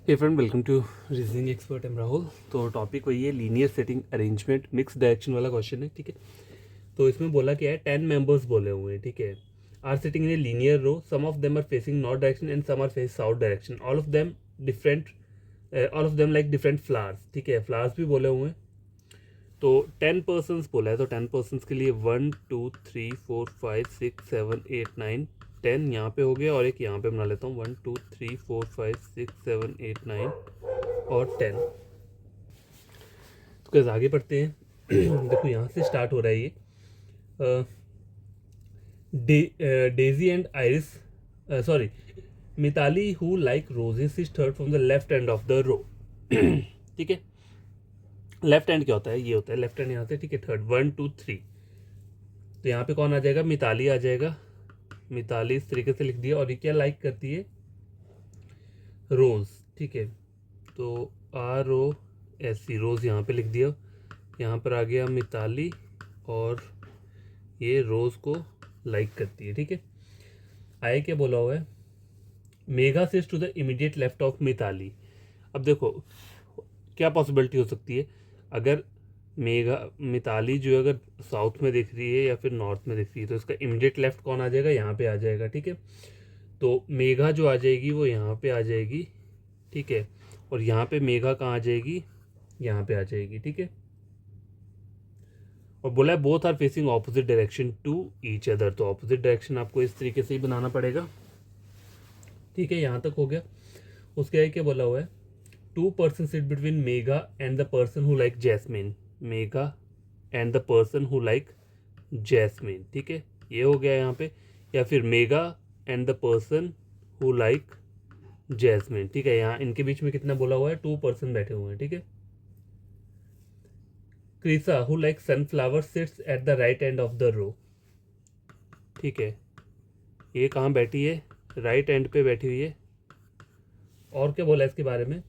Hey friend, welcome to reasoning expert. Am Rahul. तो topic वही है, linear setting arrangement mix direction वाला question है। ठीक है, तो इसमें बोला क्या है, 10 मेंबर्स बोले हुए हैं। ठीक है, are sitting in a linear row, some of them are facing north direction and some are face south direction, different all of them like different flowers. ठीक है, फ्लावर्स भी बोले हुए हैं। तो 10 पर्सन्स बोला है, तो 10 पर्सन्स के लिए 1 2 3 4 5 6 7 8 9 10 यहाँ पे हो गया, और एक यहाँ पे बना लेता हूँ 1 2 3 4 5 6 7 8 9 और 10। तो कैसे आगे पढ़ते हैं। देखो यहाँ से स्टार्ट हो रहा है ये। Daisy and iris, sorry, Mitali who like roses is third from the left end of the row. ठीक है, लेफ्ट हैंड क्या होता है, ये होता है लेफ्ट हैंड यहाँ से। ठीक है, थर्ड 1 2 3, तो यहाँ पे कौन आ जाएगा, मिताली आ जाएगा। मिताली इस तरीके से लिख दिया, और ये क्या लाइक करती है, रोज। ठीक है, तो ROSE रोज यहाँ पे लिख दिया। यहाँ पर आ गया मिताली, और ये रोज को लाइक करती है। ठीक है, आए क्या बोला हुआ है, Megha sits to the immediate left of Mitali. अब देखो क्या पॉसिबिलिटी हो सकती है, अगर मिताली जो है अगर साउथ में दिख रही है या फिर नॉर्थ में दिख रही है, तो इसका इमीडिएट लेफ्ट कौन आ जाएगा, यहाँ पे आ जाएगा। ठीक है, तो मेघा जो आ जाएगी वो यहाँ पे आ जाएगी। ठीक है, और यहाँ पे मेघा कहाँ आ जाएगी, यहाँ पे आ जाएगी। ठीक है, और बोला है both are facing opposite direction to each other, तो ऑपोजिट डायरेक्शन आपको इस तरीके से ही बनाना पड़ेगा। ठीक है, यहाँ तक हो गया। उसके आगे क्या बोला हुआ है, 2 person sit between Megha and the person who like jasmine. Megha and the person who like jasmine. ठीक है, ये हो गया यहाँ पे। या फिर Megha and the person who like jasmine. ठीक है, यहाँ इनके बीच में कितना बोला हुआ है, 2 पर्सन बैठे हुए हैं। ठीक है, Krisa who like sunflower sits at the right end of the row. ठीक है, ये कहाँ बैठी है, राइट एंड पे बैठी हुई है। और क्या बोला है इसके बारे में,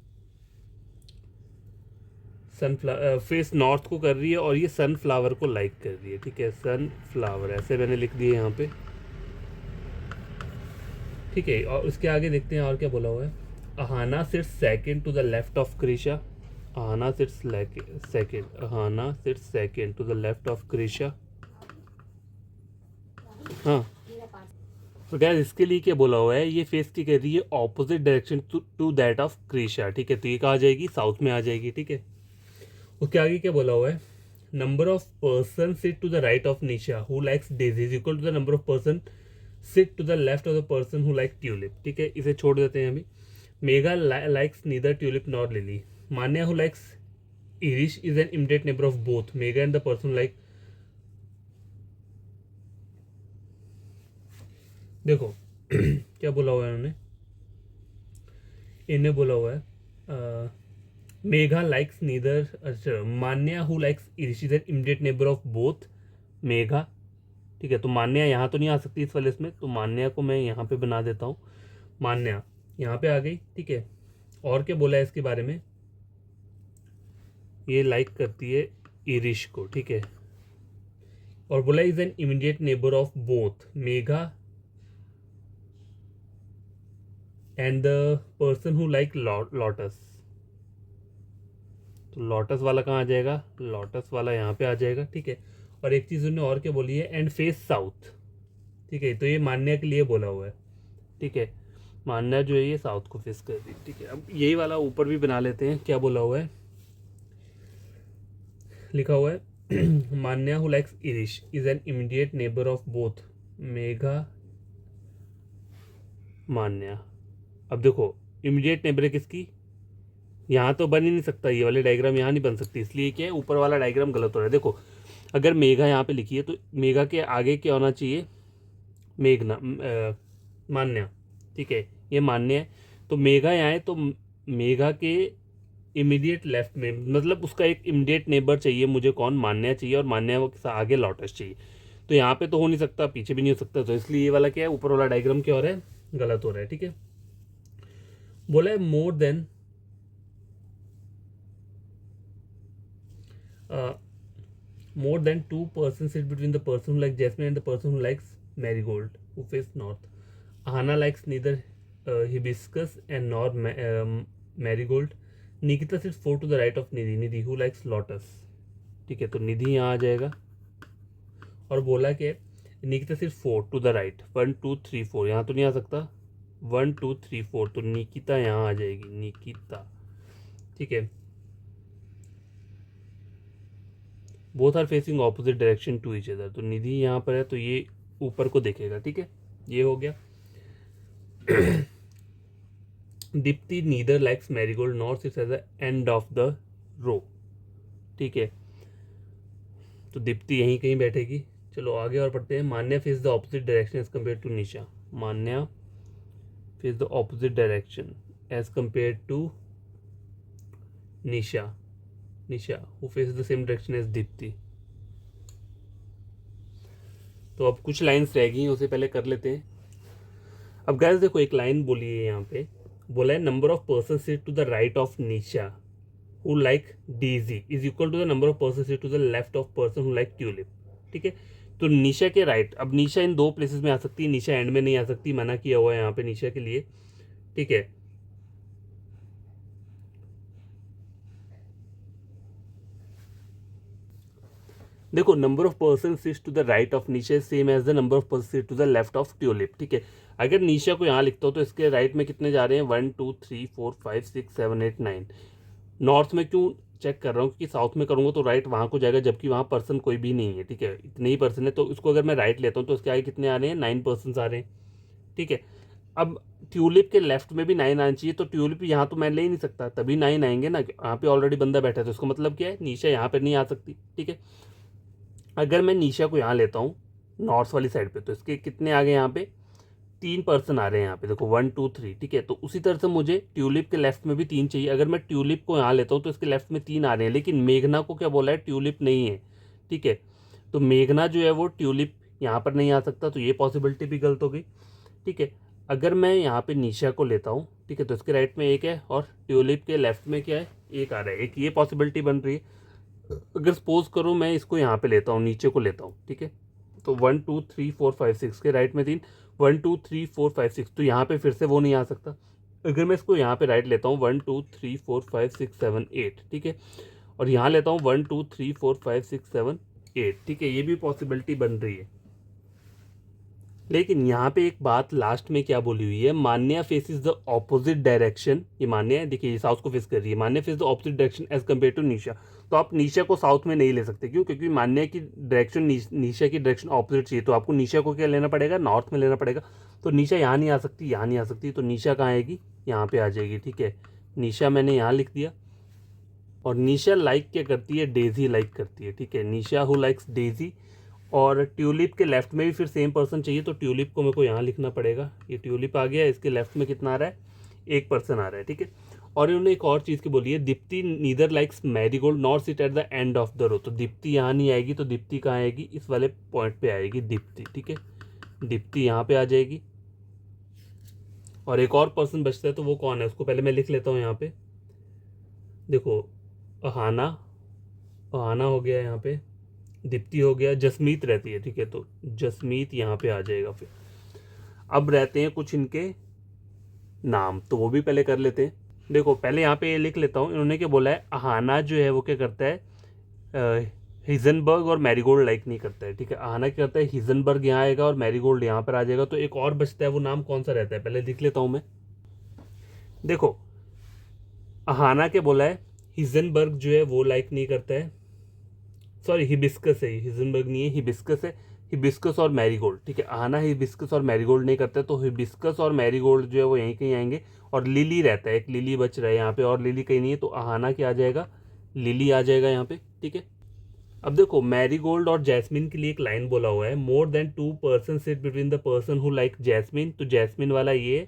सनफ्लावर फेस नॉर्थ को कर रही है, और ये सनफ्लावर को लाइक कर रही है। ठीक है, सनफ्लावर ऐसे मैंने लिख दिए यहाँ पे। ठीक है, और उसके आगे देखते हैं और क्या बोला हुआ है, Ahana sits second to the left of Krisha. Ahana sits second, Ahana sits second to the left of Krisha. हाँ, तो गैस इसके लिए क्या बोला हुआ है, ये फेस की कर रही है opposite direction to that of Krisha. ठीक है, तो ये कहाँ आ जाएगी, साउथ में आ जाएगी। ठीक है, उसके आगे क्या बोला हुआ है, number of person sit to the right of Nisha who likes daisy is equal to the number of person sit to the left of the person who like tulip. ठीक है, इसे छोड़ देते हैं अभी। Megha likes neither tulip nor lily. Manya who likes iris is an immediate neighbour of both Megha and the person like. देखो क्या बोला हुआ है उन्होंने, इन्हें बोला हुआ है मेघा लाइक्स नीदर, अच्छा, Manya who likes iris is an immediate neighbour of both Megha. ठीक है, तो मान्या यहाँ तो नहीं आ सकती इस वाले इसमें, तो मान्या को मैं यहाँ पे बना देता हूँ, मान्या यहाँ पे आ गई। ठीक है, और क्या बोला है इसके बारे में, ये लाइक करती है इरिश को। ठीक है, और बोला is an immediate neighbour of both Megha and the person who like lotus. तो लॉटस वाला कहाँ आ जाएगा, लॉटस वाला यहाँ पे आ जाएगा। ठीक है, और एक चीज़ उन्होंने और क्या बोली है, एंड फेस साउथ। ठीक है, तो ये मान्या के लिए बोला हुआ है। ठीक है, मान्या जो है ये साउथ को फेस कर रही है। ठीक है, अब यही वाला ऊपर भी बना लेते हैं, क्या बोला हुआ है, लिखा हुआ है Manya who likes iris is an immediate neighbour of both Megha Manya. अब देखो इमीडिएट नेबर है किसकी, यहाँ तो बन ही नहीं सकता, ये वाले डायग्राम यहाँ नहीं बन सकती, इसलिए क्या है ऊपर वाला डायग्राम गलत हो रहा है। देखो अगर मेघा यहाँ पे लिखी है, तो मेघा के आगे क्या होना चाहिए, मेघना, मान्या। ठीक है, ये मान्य है, तो मेघा यहाँ है, तो मेघा के इमीडिएट लेफ्ट में, मतलब उसका एक इमीडिएट नेबर चाहिए मुझे, कौन, मान्या चाहिए, और मान्या के आगे लॉटस चाहिए। तो यहाँ पे तो हो नहीं सकता, पीछे भी नहीं हो सकता, तो इसलिए ये वाला क्या है, ऊपर वाला डायग्राम क्या हो रहा है, गलत हो रहा है। ठीक है, बोला है more than 2 persons sit between the person who likes jasmine and the person who likes marigold who face north. Ahana likes neither hibiscus and nor marigold. Nikita sits 4 to the right of Nidhi, Nidhi who likes lotus. ठीक है, तो निधि यहाँ आ जाएगा और बोला कि निकिता सिर्फ 4 to the right, 1 2 3 4, यहाँ तो नहीं आ सकता, 1 2 3 4, तो निकिता यहाँ आ जाएगी, निकिता। ठीक है, both are facing opposite direction to each other, तो निधि यहाँ पर है तो ये ऊपर को देखेगा। ठीक है, ये हो गया। Deepti neither likes marigold nor sits at the end of the row. ठीक है, तो दीप्ति यहीं कहीं बैठेगी। चलो आगे और पढ़ते हैं। Manya face the opposite direction as compare to Nisha, Manya face the opposite direction as compare to Nisha, Nisha who face the same direction as Deepti. तो अब कुछ लाइंस रह गई, उसे पहले कर लेते हैं। अब गाइस देखो, एक लाइन बोली है यहाँ पे, बोला है number of person sit to the right of Nisha who like daisy is equal to the number of person sit to the left of person who like tulip. ठीक है, तो निशा के राइट, अब निशा इन दो प्लेसेस में आ सकती है, निशा एंड में नहीं आ सकती, मना किया हुआ है यहाँ पे निशा के लिए। ठीक है, देखो number of person sits to the right of Nisha same as the number of person sit to the left of tulip. ठीक है, अगर निशा को यहाँ लिखता हूँ तो इसके राइट में कितने जा रहे हैं, 1 2 3 4 5 6 7 8 9। नॉर्थ में क्यों चेक कर रहा हूँ, क्योंकि साउथ में करूँगा तो राइट वहाँ को जाएगा, जबकि वहाँ पर्सन कोई भी नहीं है। ठीक है, इतने ही पर्सन है, तो इसको अगर मैं राइट लेता हूँ तो इसके आगे कितने आ रहे हैं, 9 पर्सन आ रहे हैं। ठीक है, अब ट्यूलिप के लेफ्ट में भी 9 आना चाहिए, तो ट्यूलिप यहाँ तो मैं ले ही नहीं सकता, तभी 9 आएंगे ना, यहाँ पे ऑलरेडी बंदा बैठा है, तो इसका मतलब क्या है, निशा यहाँ पर नहीं आ सकती। ठीक है, अगर मैं निशा को यहाँ लेता हूँ नॉर्थ वाली साइड पे, तो इसके कितने आ गए, यहाँ पे 3 पर्सन आ रहे हैं यहाँ पे, देखो 1 2 3। ठीक है, तो उसी तरह से मुझे ट्यूलिप के लेफ्ट में भी 3 चाहिए। अगर मैं ट्यूलिप को यहाँ लेता हूँ तो इसके लेफ्ट में 3 आ रहे हैं, लेकिन मेघना को क्या बोला है, ट्यूलिप नहीं है। ठीक है, तो मेघना जो है वो ट्यूलिप यहाँ पर नहीं आ सकता, तो ये पॉसिबिलिटी भी गलत हो गई। ठीक है, अगर मैं यहाँ पे निशा को लेता हूँ, ठीक है, तो इसके राइट में 1 है और ट्यूलिप के लेफ्ट में क्या है, 1 आ रहा है, एक ये पॉसिबिलिटी बन रही है। अगर सपोज करूँ मैं इसको यहाँ पे लेता हूँ, नीचे को लेता हूँ, ठीक है, तो 1 2 3 4 5 6 के राइट में 3, 1 2 3 4 5 6, तो यहाँ पे फिर से वो नहीं आ सकता। अगर मैं इसको यहाँ पे राइट लेता हूँ 1 2 3 4 5 6 7 8, ठीक है, और यहाँ लेता हूँ 1 2 3 4 5 6 7 8, ठीक है, ये भी पॉसिबिलिटी बन रही है। लेकिन यहाँ पे एक बात लास्ट में क्या बोली हुई है, मान्या फेसिस द ऑपोजिट डायरेक्शन, ये मान्या है, देखिए ये साउथ को फेस कर रही है, Manya face the opposite direction as compare to Nisha. तो आप निशा को साउथ में नहीं ले सकते, क्यों, क्योंकि मान्या की डायरेक्शन निशा की डायरेक्शन ऑपोजिट चाहिए, तो आपको निशा को क्या लेना पड़ेगा, नॉर्थ में लेना पड़ेगा। तो निशा यहाँ नहीं आ सकती, यहाँ नहीं आ सकती, तो निशा कहाँ आएगी, यहाँ पे आ जाएगी। ठीक है, निशा मैंने यहाँ लिख दिया। और निशा लाइक क्या करती है, डेजी लाइक करती है। ठीक है, निशा हु लाइक्स डेजी। और ट्यूलिप के लेफ्ट में भी फिर सेम पर्सन चाहिए, तो ट्यूलिप को मेरे को यहाँ लिखना पड़ेगा, ये ट्यूलिप आ गया, इसके लेफ्ट में कितना आ रहा है, 1 पर्सन आ रहा है। ठीक है, और इन्होंने एक और चीज़ की बोली है, Deepti neither likes marigold nor sit at the end of the row, तो दीप्ति यहाँ नहीं आएगी, तो दीप्ति कहाँ आएगी, इस वाले पॉइंट पे आएगी दीप्ति। ठीक है, दीप्ति यहाँ पे आ जाएगी। और एक और पर्सन बचता है, तो वो कौन है, उसको पहले मैं लिख लेता हूँ यहाँ पे। देखो अहाना, अहाना हो गया यहाँ पे, दीप्ति हो गया, जसमीत रहती है। ठीक है, तो जसमीत यहाँ पे आ जाएगा। फिर अब रहते हैं कुछ इनके नाम, तो वो भी पहले कर लेते हैं। देखो पहले यहाँ पे ये लिख लेता हूँ, इन्होंने क्या बोला है, अहाना जो है वो क्या करता है, हिजनबर्ग और मैरीगोल्ड लाइक नहीं करता है। ठीक है, अहाना क्या करता है, हिजनबर्ग यहाँ आएगा और मैरीगोल्ड यहाँ पर आ जाएगा। तो एक और बचता है, वो नाम कौन सा रहता है, पहले लिख लेता हूँ मैं। देखो अहाना के बोला है, हिजनबर्ग जो है वो लाइक नहीं करता है, सॉरी हिबिस्कस है, हिजनबर्ग नहीं है, हिबिस्कस है, हिबिस्कस और मैरीगोल्ड। ठीक है, आना हिबिस्कस और मैरीगोल्ड नहीं करता, तो हिबिस्कस और मैरीगोल्ड जो है वो यहीं कहीं आएंगे। और लिली रहता है, एक लिली बच रहा है यहाँ पे, और लिली कहीं नहीं है, तो आहाना क्या आ जाएगा, लिली आ जाएगा यहाँ पे। ठीक है, अब देखो मैरीगोल्ड और जैस्मिन के लिए एक लाइन बोला हुआ है, more than 2 person sit between the person who like jasmine, तो जैस्मिन वाला ये,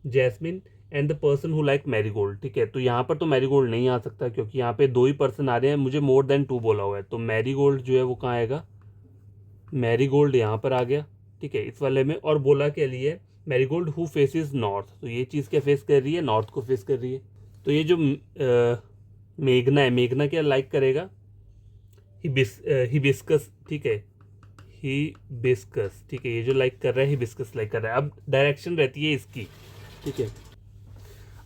jasmine and the person who like marigold. ठीक है, तो यहाँ पर तो मैरीगोल्ड नहीं आ सकता, क्योंकि यहाँ पे 2 ही पर्सन आ रहे हैं, मुझे मोर देन 2 बोला हुआ है, तो मैरीगोल्ड जो है वो कहाँ आएगा, मैरीगोल्ड यहाँ पर आ गया। ठीक है, इस वाले में। और बोला के लिए मैरीगोल्ड हु फेसिस नॉर्थ, तो ये चीज़ क्या फेस कर रही है, नॉर्थ को फेस कर रही है। तो ये जो मेघना है, मेघना क्या लाइक करेगा, हिबिस्कस। ठीक है, हिबिस्कस। ठीक है, ये जो लाइक कर रहा है हिबिस्कस लाइक कर रहा है। अब डायरेक्शन रहती है इसकी। ठीक है,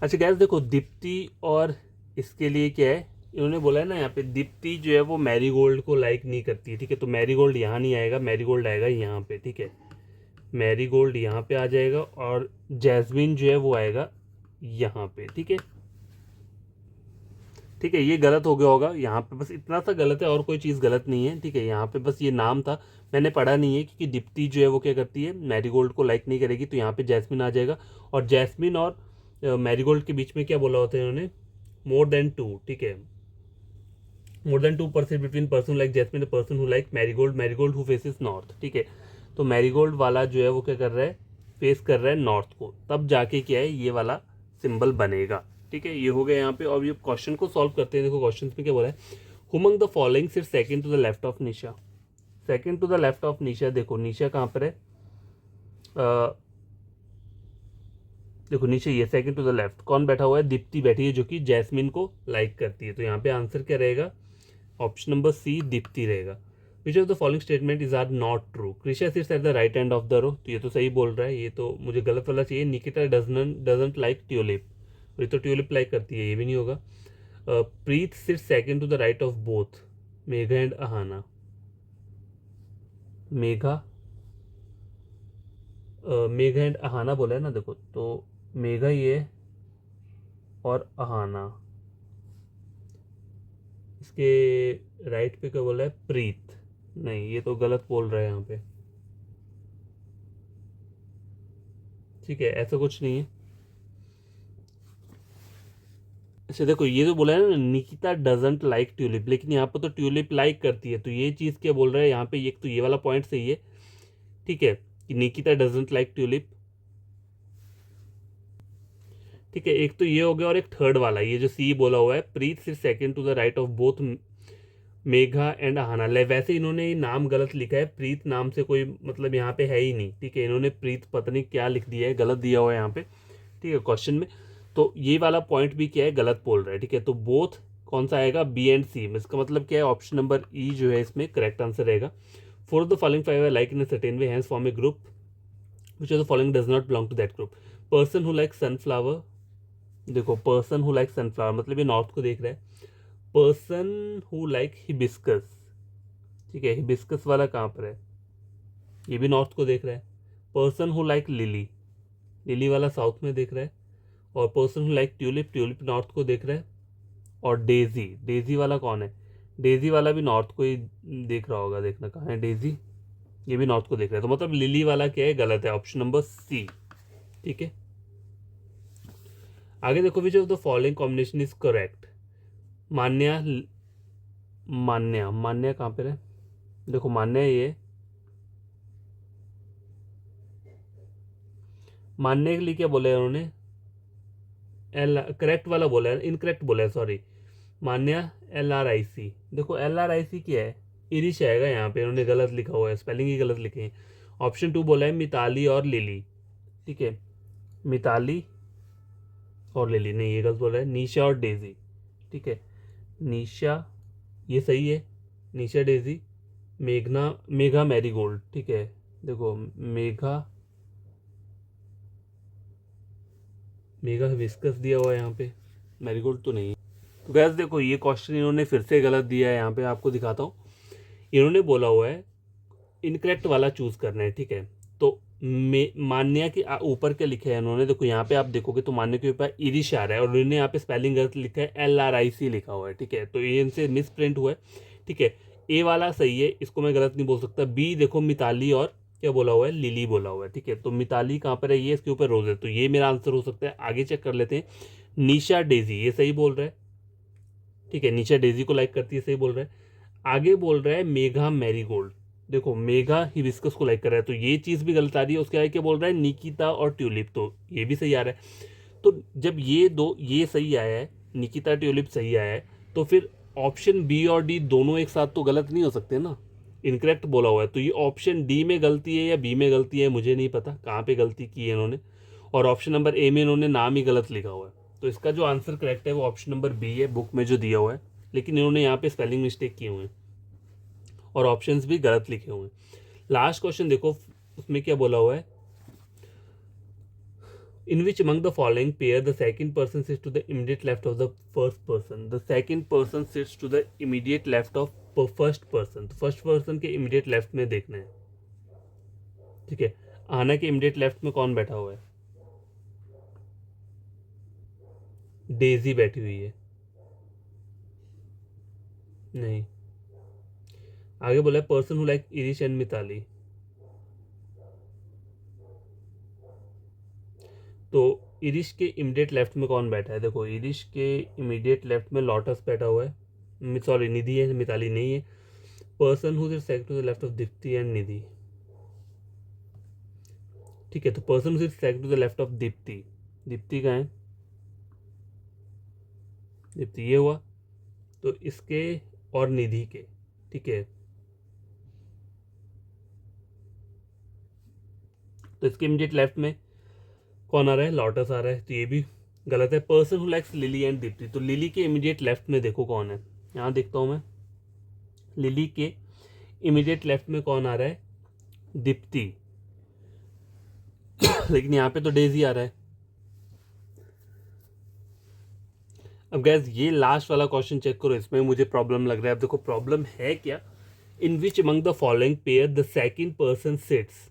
अच्छा गैस देखो, दीप्ति और इसके लिए क्या है, इन्होंने बोला है ना यहाँ पे दीप्ति जो है वो मैरीगोल्ड को लाइक नहीं करती है, ठीक है। तो मैरीगोल्ड यहाँ नहीं आएगा, मैरीगोल्ड आएगा यहाँ पे, ठीक है। मैरीगोल्ड यहाँ पे आ जाएगा और जैस्मिन जो है वो आएगा यहाँ पे, ठीक है। ठीक है, ये गलत हो गया होगा यहाँ पे, बस इतना सा गलत है और कोई चीज़ गलत नहीं है, ठीक है। यहाँ पे बस ये नाम था, मैंने पढ़ा नहीं है, क्योंकि दीप्ति जो है वो क्या करती है, मैरीगोल्ड को लाइक नहीं करेगी, तो यहाँ पे जैस्मिन आ जाएगा। और जैस्मिन और मैरीगोल्ड के बीच में क्या बोला होता है इन्होंने, मोर देन टू, ठीक है। More than 2% between person like jasmine person who like marigold, marigold who faces north, ठीक है। तो मैरीगोल्ड वाला जो है वो क्या कर रहा है, फेस कर रहा है नॉर्थ को, तब जाके क्या है ये वाला सिंबल बनेगा, ठीक है। ये हो गया यहाँ पे। और ये क्वेश्चन को सॉल्व करते हैं, देखो क्वेश्चन में क्या बोला है, who among the following sit second to the left of Nisha. Second to the left of Nisha, देखो निशा कहाँ पर है, देखो नीचे ये सेकंड टू द लेफ्ट कौन बैठा हुआ है, दीप्ति बैठी है, जो कि जैस्मिन को लाइक करती है। तो यहाँ पे आंसर क्या रहेगा, ऑप्शन नंबर सी दीप्ति रहेगा। Which of the following statement is are not true, Krisha sits at the right end of the row, तो ये तो सही बोल रहा है, ये तो मुझे गलत वाला चाहिए। निकिता डजंट लाइक ट्यूलिप, ये तो ट्यूलिप लाइक करती है, ये भी नहीं होगा। Preet sits second to the right of both Megha and Ahana, Megha Megha and Ahana बोला है ना, देखो तो मेघा ये और अहाना, इसके राइट पे क्या बोला है, प्रीत, नहीं ये तो गलत बोल रहा है यहाँ पे, ठीक है ऐसा कुछ नहीं है। अच्छा देखो ये तो बोला है ना, निकिता डजंट लाइक ट्यूलिप, लेकिन यहाँ पर तो ट्यूलिप लाइक करती है, तो ये चीज़ क्या बोल रहा है यहाँ पे, एक तो ये वाला पॉइंट सही है, ठीक है, कि निकिता डजंट लाइक ट्यूलिप, ठीक है। एक तो ये हो गया, और एक थर्ड वाला ये जो सी बोला हुआ है, प्रीत सिर्फ second to the right of both Megha and Ahana, वैसे इन्होंने नाम गलत लिखा है, प्रीत नाम से कोई मतलब यहाँ पे है ही नहीं, ठीक है। इन्होंने प्रीत पता नहीं क्या लिख दिया है, गलत दिया हुआ है यहाँ पे, ठीक है क्वेश्चन में। तो ये वाला पॉइंट भी क्या है, गलत बोल रहा है, ठीक है। तो बोथ कौन सा आएगा, बी एंड सी, इसका मतलब क्या है, ऑप्शन नंबर ई जो है इसमें करेक्ट आंसर रहेगा। Four the following five are like in a certain way hence form a group which of the following does not belong to that group. Person who like sunflower, देखो person who like sunflower मतलब ये north को देख रहा है। Person who like hibiscus, ठीक है, hibiscus वाला कहाँ पर है, ये भी नॉर्थ को देख रहा है। Person who like lily, lily वाला साउथ में देख रहा है। और person who like tulip, tulip north को देख रहा है। और डेजी, डेजी वाला कौन है, डेजी वाला भी नॉर्थ को ही देख रहा होगा, देखना कहाँ है डेजी, ये भी नॉर्थ को देख रहा है। तो मतलब लिली वाला क्या है, गलत है, ऑप्शन नंबर सी, ठीक है। आगे देखो, which of the following combination is correct. Manya, Manya, Manya कहाँ पर है, देखो मान्या ये, मानने के लिए क्या बोला है उन्होंने, एल करेक्ट वाला बोला है, इनकरेक्ट बोला है सॉरी, मान्या LRIC, देखो LRIC क्या है, इरिश आएगा यहाँ पे, इन्होंने गलत लिखा हुआ है, स्पेलिंग ही गलत लिखे हैं। ऑप्शन टू बोला है मिताली और लिली, ठीक है, मिताली और लिली, नहीं ये गलत बोला है, निशा और डेजी, ठीक है, निशा ये सही है, निशा डेजी, मेघना मेघा मैरीगोल्ड, ठीक है, देखो मेघा, मेगा विस्कस दिया हुआ है यहाँ पे, मैरीगोल्ड तो नहीं है। तो गैस देखो ये क्वेश्चन इन्होंने फिर से गलत दिया है, यहाँ पे आपको दिखाता हूँ। इन्होंने बोला हुआ है इनकरेक्ट वाला चूज करना है, ठीक है। तो मान्या के ऊपर क्या लिखा है इन्होंने, देखो यहाँ पे आप देखोगे तो मान्या के ऊपर इरिश आ रहा है, और उन्होंने यहाँ पे स्पेलिंग गलत लिखा है, LRIC लिखा हुआ है, ठीक है। तो ये इनसे मिस प्रिंट हुआ है, ठीक है। ए वाला सही है, इसको मैं गलत नहीं बोल सकता। बी देखो मिताली और क्या बोला हुआ है, लिली बोला हुआ है, ठीक है। तो मिताली कहाँ पर है, ये इसके ऊपर रोज है, तो ये मेरा आंसर हो सकता है। आगे चेक कर लेते हैं, निशा डेजी ये सही बोल रहा है, ठीक है, निशा डेजी को लाइक करती है, सही बोल रहा है। आगे बोल रहा है मेघा मैरीगोल्ड, देखो मेघा हिबिस्कस को लाइक कर रहा है, तो ये चीज़ भी गलत आ रही है। उसके आगे क्या बोल रहा है, निकिता और ट्यूलिप, तो ये भी सही आ रहा है। तो जब ये दो ये सही आया है, निकिता ट्यूलिप सही आया है, तो फिर ऑप्शन बी और डी दोनों एक साथ तो गलत नहीं हो सकते ना, इनकरेक्ट बोला हुआ है। तो ये ऑप्शन डी में गलती है या बी में गलती है, मुझे नहीं पता कहाँ पे गलती की है इन्होंने। और ऑप्शन नंबर ए में इन्होंने नाम ही गलत लिखा हुआ है, तो इसका जो आंसर करेक्ट है वो ऑप्शन नंबर बी है, बुक में जो दिया हुआ है। लेकिन इन्होंने यहाँ पे स्पेलिंग मिस्टेक किए हुए हैं और ऑप्शंस भी गलत लिखे हुए हैं। लास्ट क्वेश्चन देखो, उसमें क्या बोला हुआ है, In which among the following pair the second person sits to the immediate left of the first person? The second person sits to the immediate left of first person. तो first person के immediate left में देखना है, ठीक है। आना के immediate left में कौन बैठा हुआ है? डेजी बैठी हुई है। नहीं, आगे बोला है person who like iris and Mitali. तो इरिश के इमीडिएट लेफ्ट में कौन बैठा है? देखो, इरिश के इमीडिएट लेफ्ट में लोटस बैठा हुआ है, सॉरी निधि है, मिताली नहीं है। Person who sits to the left of Deepti and Nidhi, ठीक है। तो person who sits to the left of Deepti, Deepti कहाँ है? दीप्ति ये हुआ, तो इसके और निधि के, ठीक है। तो इसके इमीडिएट लेफ्ट में कौन आ रहा है? लोटस आ रहा है, तो ये भी गलत है। Person who likes lily and Deepti, तो लिली के इमीडिएट लेफ्ट में देखो कौन है, यहाँ देखता हूँ मैं। लिली के इमीडिएट लेफ्ट में कौन आ रहा है? दीप्ति। लेकिन यहाँ पे तो डेजी आ रहा है। अब गैस ये लास्ट वाला क्वेश्चन चेक करो, इसमें मुझे प्रॉब्लम लग रहा है। अब देखो प्रॉब्लम है क्या, in which among the following pair the second person sits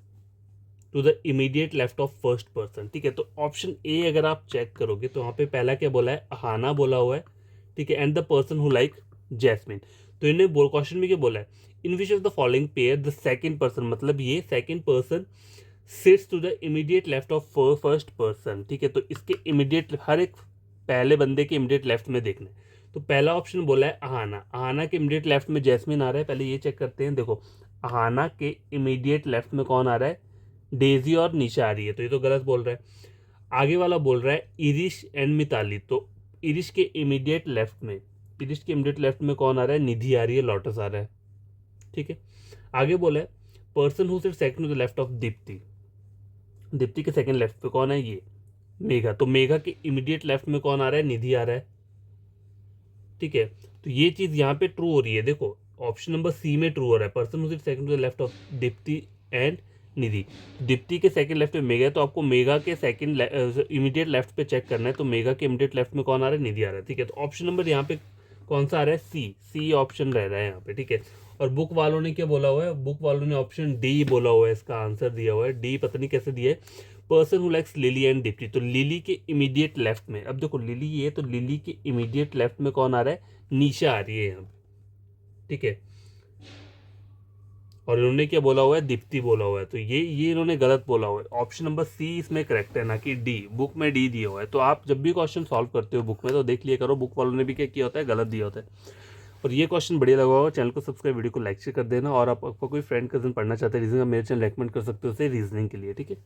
to the immediate left of first person, ठीक है। तो ऑप्शन ए अगर आप चेक करोगे तो वहाँ पे पहला क्या बोला है? अहाना बोला हुआ है, ठीक है, and the person who like jasmine. तो इन्हें क्वेश्चन में क्या बोला है? In which of the following pair the second person, मतलब ये second person sits to the immediate left of first person, ठीक है। तो इसके इमीडिएट हर एक पहले बंदे के इमीडिएट लेफ्ट में देखना है। तो पहला ऑप्शन बोला है अहाना, अहाना के इमीडिएट लेफ्ट में जैस्मिन आ रहा है। पहले ये चेक करते हैं, देखो अहाना के इमीडिएट लेफ्ट में कौन आ रहा है? डेजी और निशा आ रही है, तो ये तो गलत बोल रहा है। आगे वाला बोल रहा है इरिश एंड मिताली, तो इरिश के इमीडिएट लेफ्ट में, इरिश के इमीडिएट लेफ्ट में कौन आ रहा है? निधि आ रही है, लोटस आ रहा है, ठीक है। आगे बोला है person who sits second to the left of Deepti, Deepti के सेकंड लेफ्ट पे कौन है? ये मेघा, तो मेघा के इमीडिएट लेफ्ट में कौन आ रहा है? निधि आ रहा है, ठीक है। तो ये चीज़ यहाँ पे ट्रू हो रही है, देखो ऑप्शन नंबर सी में ट्रू हो रहा है, person who sits second to the left of Deepti and Nidhi. Deepti के सेकंड लेफ्ट पे मेघा है, तो आपको मेघा के सेकंड इमीडिएट लेफ्ट पे चेक करना है। तो मेघा के इमीडिएट लेफ्ट में कौन आ रहा है? निधि आ रहा है, ठीक है। तो ऑप्शन नंबर यहाँ पे कौन सा आ रहा है? सी ऑप्शन रह रहा है यहाँ पे, ठीक है। और बुक वालों ने क्या बोला हुआ है? बुक वालों ने ऑप्शन डी बोला हुआ है, इसका आंसर दिया हुआ है डी, पता नहीं कैसे दिया है, person who likes lily and Deepti. तो लिली के इमीडिएट लेफ्ट में, अब देखो लिली ये, तो लिली के इमीडिएट लेफ्ट में कौन आ रहा है? निशा आ रही है यहाँ पे, ठीक है। और इन्होंने क्या बोला हुआ है? दीप्ति बोला हुआ है, तो ये इन्होंने गलत बोला हुआ है। ऑप्शन नंबर सी इसमें करेक्ट है, ना कि डी। बुक में डी दिया हुआ है। तो आप जब भी क्वेश्चन सॉल्व करते हो बुक में तो देख लिया करो बुक वालों ने भी क्या किया होता है, गलत दिया होता है। और ये क्वेश्चन बढ़िया लगा होगा, चैनल को सब्सक्राइब, वीडियो को लाइक शेयर कर देना। और आपका कोई फ्रेंड कजन पढ़ना चाहते हैं रीजनिंग, मेरे चैनल रेकमेंड कर सकते हो उसे रीजनिंग के लिए, ठीक है।